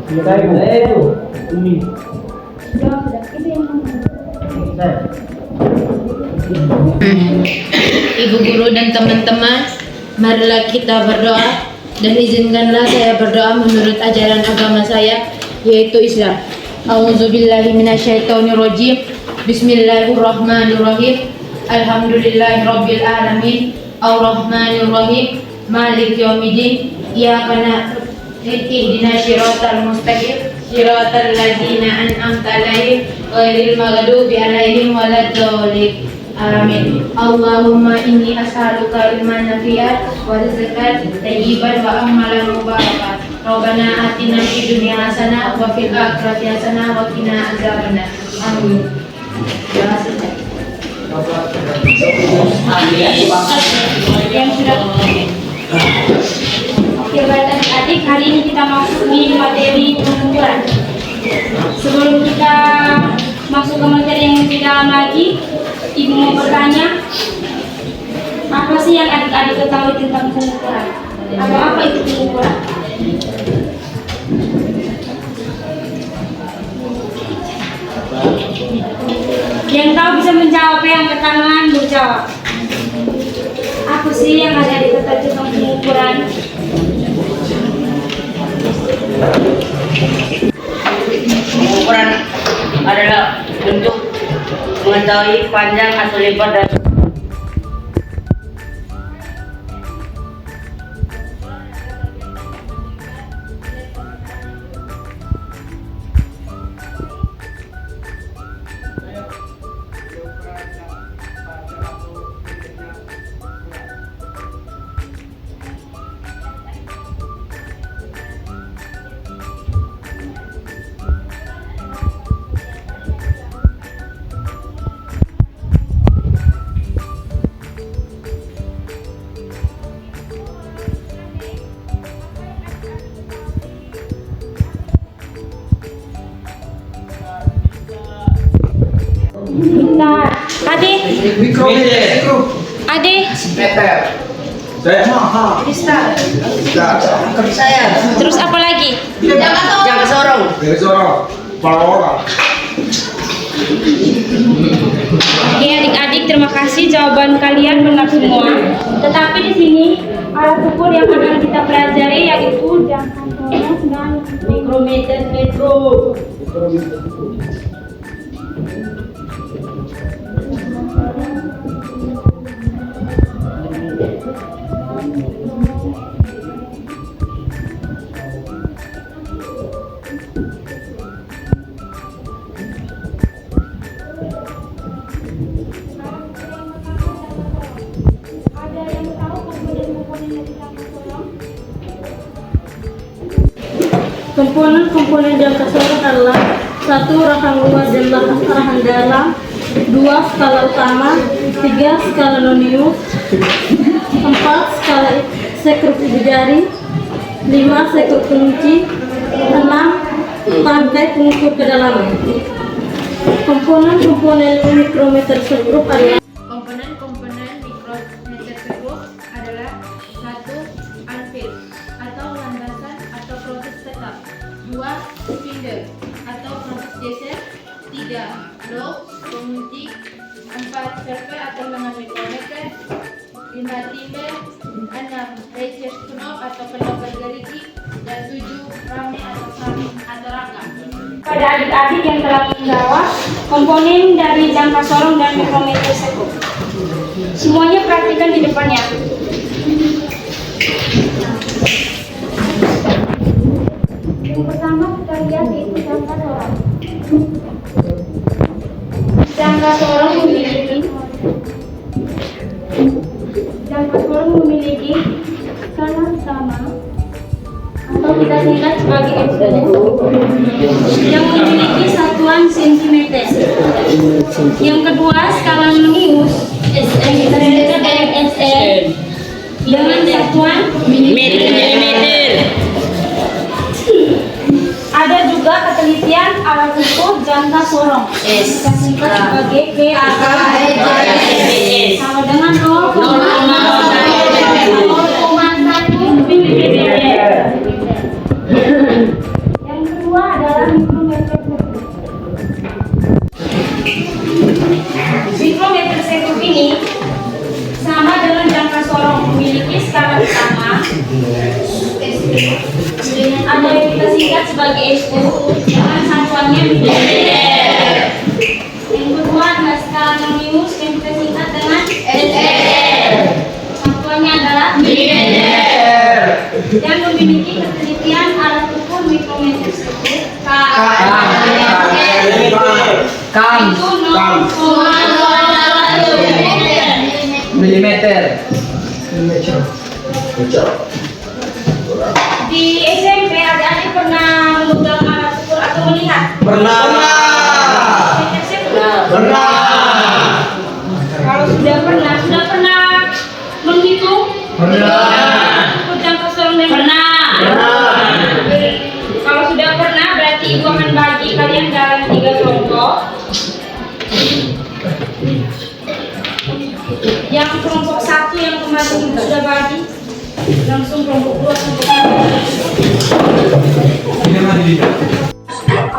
Ibu guru dan teman-teman, marilah kita berdoa dan izinkanlah saya berdoa menurut ajaran agama saya, yaitu Islam. A'udzubillahi minasyaitonirrajim. Bismillahirrahmanirrahim. Alhamdulillahirabbil alamin. Arrahmanirrahim. Maliki yaumiddin. Iyyaka na'budu ihdinas siratal mustaqim. Siratal ladzina an'amta 'alaihim ghairil maghdubi 'alaihim waladdallin. Amin. Allahumma inni as'aluka ilman nafi'an wa rizqan thayyiban wa amalan mubarakan. Rabbana atina fid dunya hasanah wa fil akhirati hasanah wa qina adzabannar. Amin. Yang sudah. Oke, baik adik-adik, hari ini kita masuki materi pengukuran. Sebelum kita masuk ke materi yang lebih dalam lagi, Ibu mau bertanya, apa sih yang adik-adik ketahui tentang pengukuran? Atau apa itu pengukuran? Yang tahu bisa menjawab, yang angkat tangan berjawab. Apa sih yang adik-adik ketahui tentang pengukuran? Pengukuran adalah bentuk mengetahui panjang atau lebar dan Bentar, adik. Adik. Terus apa lagi? jangan sorong. Oke, adik-adik, terima kasih jawaban kalian benar semua. Tetapi di sini alat ukur yang akan kita pelajari yaitu jangkauan torus dan mikrometer metro. Komponen jangka sorong adalah 1. Rahang luas dan rahang dalam, 2. Skala utama, 3. Skala nonius, 4. Skala sekrup ibu jari, 5. Sekrup kunci, 6. Tangkai pengukur kedalaman. Komponen mikrometer sekrup adalah Komponen mikrometer sekrup adalah 1. Alfil atau landasan atau proses tetap, 2. Spindle atau proses geser, 3. Low pengunci, 4. Serpe atau lengan mikrometer, 5. Timber, 6. Ratchet knob atau penopel gerigi, dan 7. Rame atau rangka. Pada adik-adik yang telah menjawab komponen dari jangka sorong dan mikrometer sekrup. Semuanya perhatikan di depannya. Yang pertama kita lihat yaitu jangka sorong. Jangka sorong memiliki skala utama atau kita singkat sebagai SN yang memiliki satuan sentimeter. Yang kedua skala nonius yang kita singkat dengan SN dengan satuan Milimeter. Ada juga ketelitian alat ukur jangka sorong. Kita singkat sebagai GAK sama dengan 0,1 mm. Yang yaitu dengan satuannya milimeter. Yang kedua adalah skala Nonius yang kita singkat dengan SL. Satuannya adalah milimeter. Dan memiliki ketelitian alat ukur mikrometer tersebut itu 0,01 milimeter. Di SMP adik-adik pernah memegang alat ukur atau melihat? Pernah. Kalau sudah pernah menghitung? Ukur jangka sorong dan Kalau sudah pernah, berarti ibu akan bagi kalian dalam 3 kelompok. Yang kelompok 1 yang kemarin ibu sudah bagi, langsung kelompok 2 kelompok 3.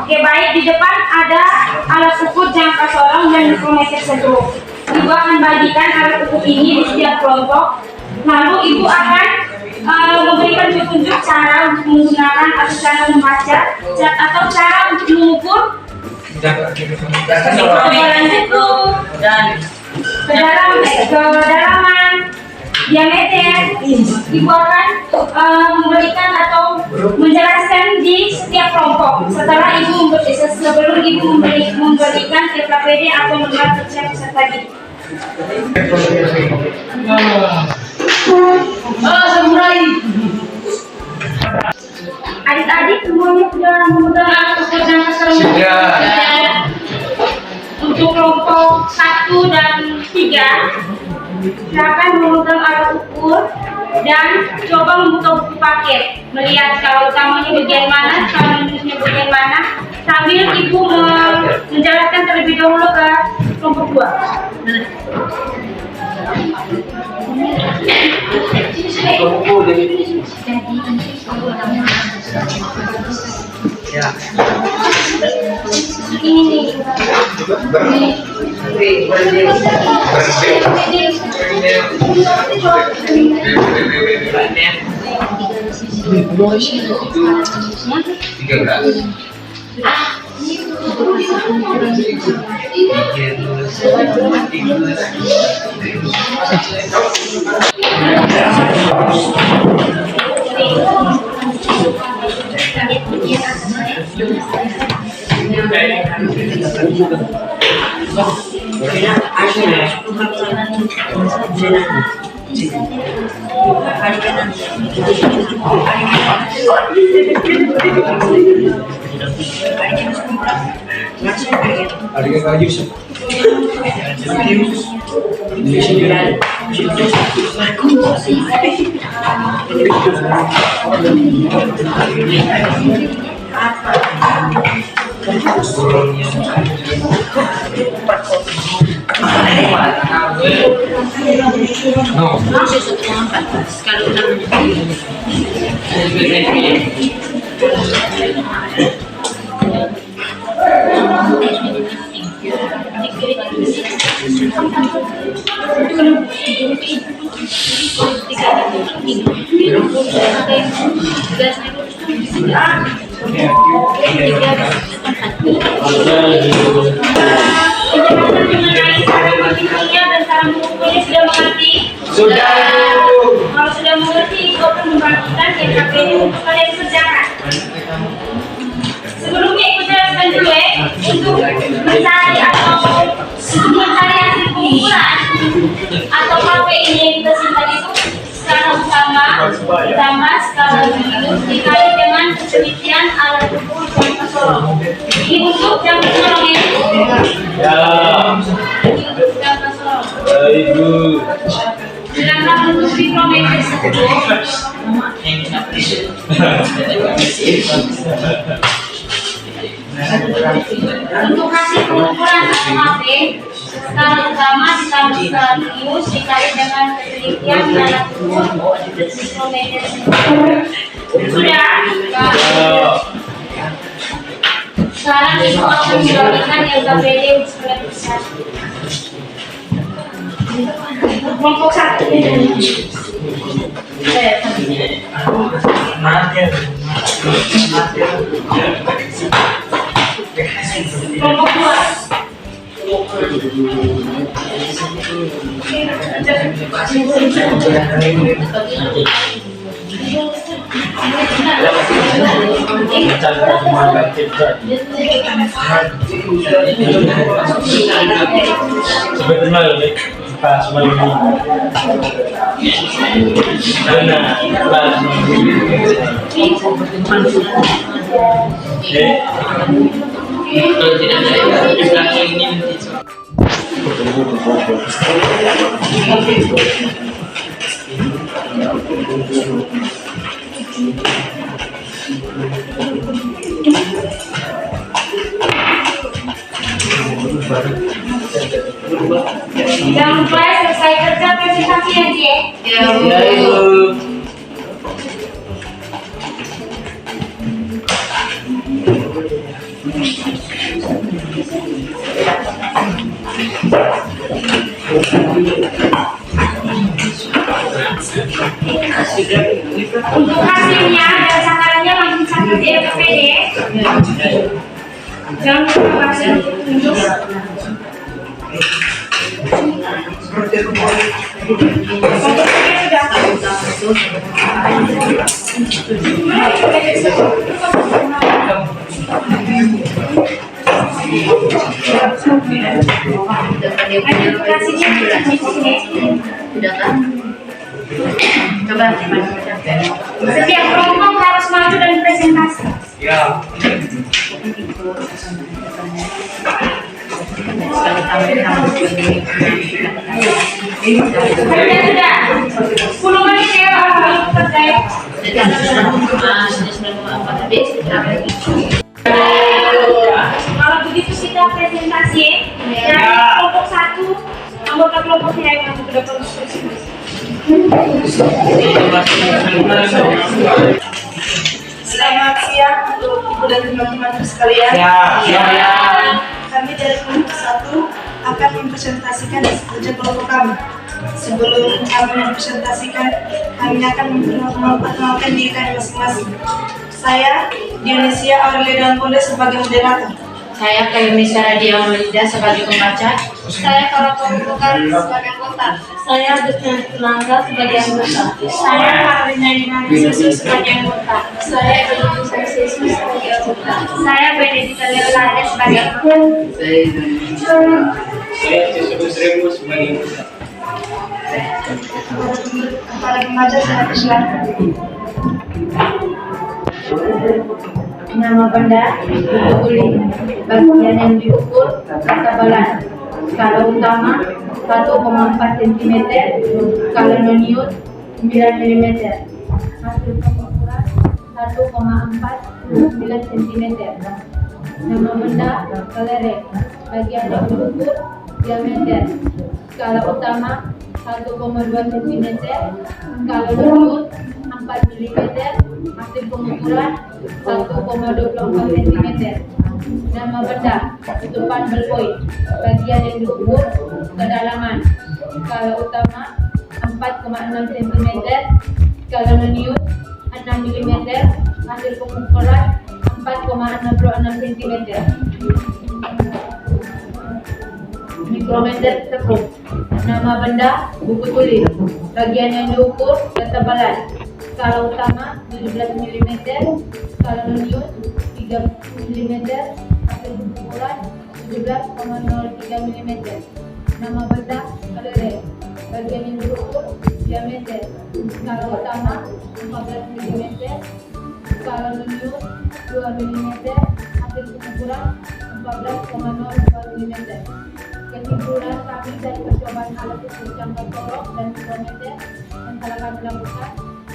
Oke, baik, di depan ada alat ukur jangka sorong dan mikrometer setruk. Ibu akan bagikan alat ukur ini di setiap kelompok. Lalu ibu akan memberikan petunjuk cara untuk menggunakan atau cara membaca atau cara untuk mengukur ketebalan setruk dan kedalaman diameter. Ibu akan memberikan atau menjelaskan di setiap kelompok. Sebelum ibu memberikan TKPD atau membuat setiap peserta didik. Adik-adik semuanya sudah memegang alat ukur jangka sorong? Sudah. Untuk kelompok 1 dan 3, silakan memegang alat ukur dan coba membuka buku paket, melihat skala utamanya bagian mana, skala minusnya bagian mana, sambil ibu menjelaskan terlebih dahulu ke kelompok 2. Ini Sudah. Kalau sudah mengerti, ibu akan membagikan TKPD untuk kalian kerjakan. Sebelumnya ibu jelaskan dulu untuk mencari hasil pengukuran atau KPI yang kita simpan itu skala utama ditambah skala minus dikali dengan ketelitian alat ukur jangka sorong. Ini untuk jangka sorong itu. Untuk jangka sorong. Ibu. Sedangkan untuk mikrometer setruk untuk hasil pengukuran atau HP, skala utama ditambah skala minus dikali dengan ketelitian alat ukur mikrometer setruk. Sudah? Sekarang ibu akan memberikan LKPD untuk kalian besar. Kelompok 1 ini. Kelompok 2. Sebetulnya lebih pas malam kalau tidak ada ini Jangan lupa selesai kerja presentasi ya, Ci. Ya, Ibu. Untuk hasilnya dan sasarannya langsung catat di FPD. Jangan lupa hasil tunjuk. Coba Setiap kelompok harus maju dan presentasi. ya Kerja sudah 10 menit ya terkait. Kalau begitu kita presentasi dari kelompok 1, anggota kelompoknya yang masuk ke depan presentasi. Selamat siang untuk ibu dan teman-teman sekalian. Ya. Kami dari kelompok 1 akan mempresentasikan kerja kelompok kami. Sebelum kami mempresentasikan, kami akan memperkenalkan diri kami masing-masing. Saya Dionisia Aurelia Dangkonde sebagai moderator. Saya Kayunisha Radia Maulida sebagai pembaca. Saya Karakol Bukan sebagai anggota. Saya Desmond Tulangga sebagai anggota. Saya Karolina Yunanisisu sebagai anggota. Saya Indonesia Siswi sebagai anggota. Saya Benedita Leolade sebagai anggota. saya disebut seribu sebagai Para remaja saya persilakan. Nama benda ditulis, bagian yang diukur ketebalan. Skala utama 1,4 cm, skala non-ion 9 mm. Hasil pengukuran 1,4 cm. Nama benda kelereng, bagian yang diukur diameter. Skala utama 1,2 cm, skala non-ion 4 mm. Hasil pengukuran 1,24 cm. Nama benda tutupan ballpoint, bagian yang diukur kedalaman. Skala utama 4,6 cm, skala non-ion 6 mm. Hasil pengukuran 4,66 cm. Mikrometer tepung. Nama benda buku tulis, bagian yang diukur ketebalan. Skala utama 17 mm, skala non-ion 3 mm, hasil pengukuran 17,03 mm. Nama benda kelereng, bagian yang diukur diameter. Skala utama 14 mm, skala non-ion 2 mm, hasil pengukuran 14,02 mm. Kesimpulan kami dari percobaan alat ukur jangka sorong dan mikrometer yang telah kami lakukan,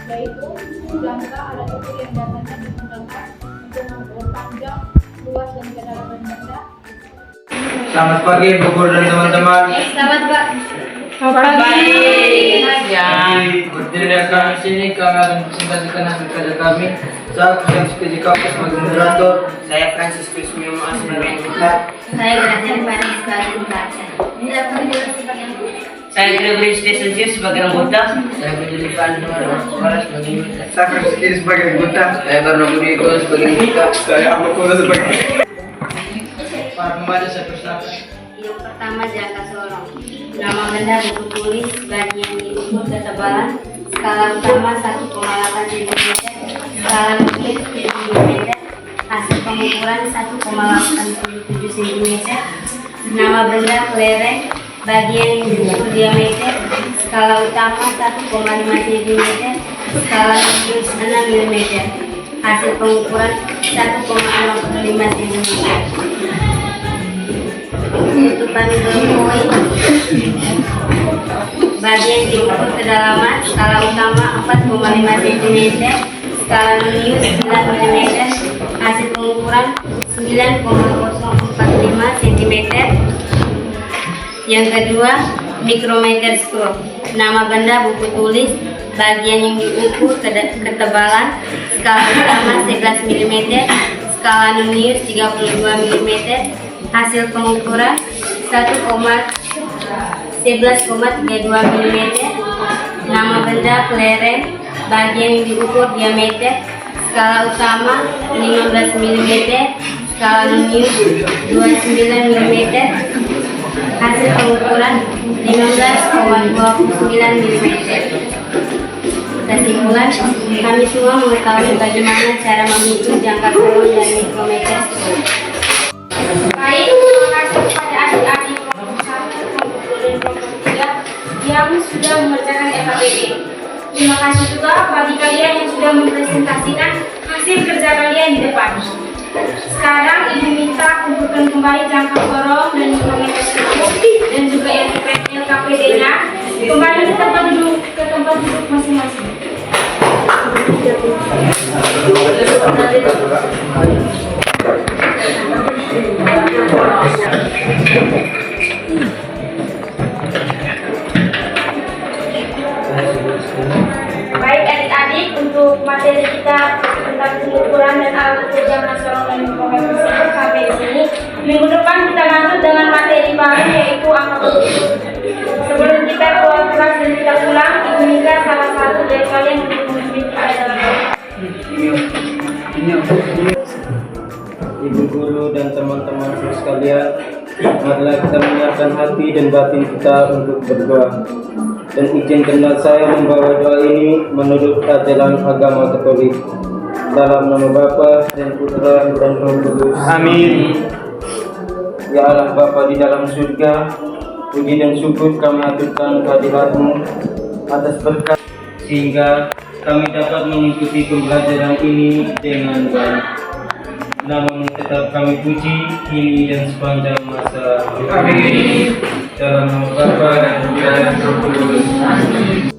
yaitu jangka alat ukur yang biasanya digunakan untuk mengukur panjang, luas dan kedalaman benda. Selamat pagi Bu Guru dan teman-teman. Selamat Pak. Berdirikan di sini kami akan presentasikan hasil kerja kami. Saya Francisco Jikapu sebagai moderator. Saya Francisco Ismioma sebagai anggota. Saya Gracian Paris sebagai pembaca. Ini dapat sebagai anggota. Saya Gregory Stesius sebagai anggota. Saya Benjamin Suara sebagai anggota. Saya Francis sebagai anggota. Saya Barnabas Eko sebagai anggota. Saya Ahmad Kola sebagai Para pembaca saya persilakan. Yang pertama jangka sorong. Nama benda buku tulis bagian diukur ketebalan skala utama 1,8 cm, skala nuklir 7 mm, hasil pengukuran 1,87 cm. Nama benda kelereng bagian yang diukur diameter skala utama 1,5 cm, skala nuklir 6 mm, hasil pengukuran 1,65 cm. Tutupan geloi bagian diukur kedalaman skala utama 4,5 cm, skala nuklir 9 mm, hasil pengukuran 9,045 cm. Yang kedua, mikrometer scope. Nama benda buku tulis bagian yang diukur ketebalan skala utama 11 mm, skala nuklir 32 mm, hasil pengukuran 11,32 mm. Nama benda kelereng bagian yang diukur diameter skala utama 15 mm, skala nuklir 29 mm, hasil pengukuran 15,29 mm. Kesimpulan, kami semua mengetahui bagaimana cara menghitung jangka sorong dan mikrometer. Baik, terima kasih kepada adik-adik kelompok 1, kelompok 2, dan kelompok 3 yang sudah mengerjakan FKBP. Terima kasih juga bagi kalian yang sudah mempresentasikan hasil kerja kalian di depan. Sekarang Ibu minta kumpulkan kembali jangka sorong dan mikrometer dan juga LKPD-nya kembali ke tempat duduk masing-masing. Baik adik-adik, untuk materi kita tentang pengukuran dan alat ukur jangka sorong dan mikrometer sampai di sini. Minggu depan kita lanjut dengan materi baru yaitu angka ukur. Sebelum kita keluar kelas dan kita pulang, Ibu minta salah satu dari kalian untuk memimpin acara. Ibu guru dan teman-teman sekalian, marilah kita menyiapkan hati dan batin kita untuk berdoa. Dan izinkanlah saya membawa doa ini menurut ajaran agama Katolik. Dalam nama Bapa dan Putra dan Roh Kudus. Amin. Ya Allah Bapa di dalam surga, puji dan syukur kami aturkan kehadirat-Mu atas berkat sehingga kami dapat mengikuti pembelajaran ini dengan baik. Nama-Mu tetap kami puji kini dan sepanjang masa. Amin. Dalam nama Bapa dan Putra dan Roh Kudus.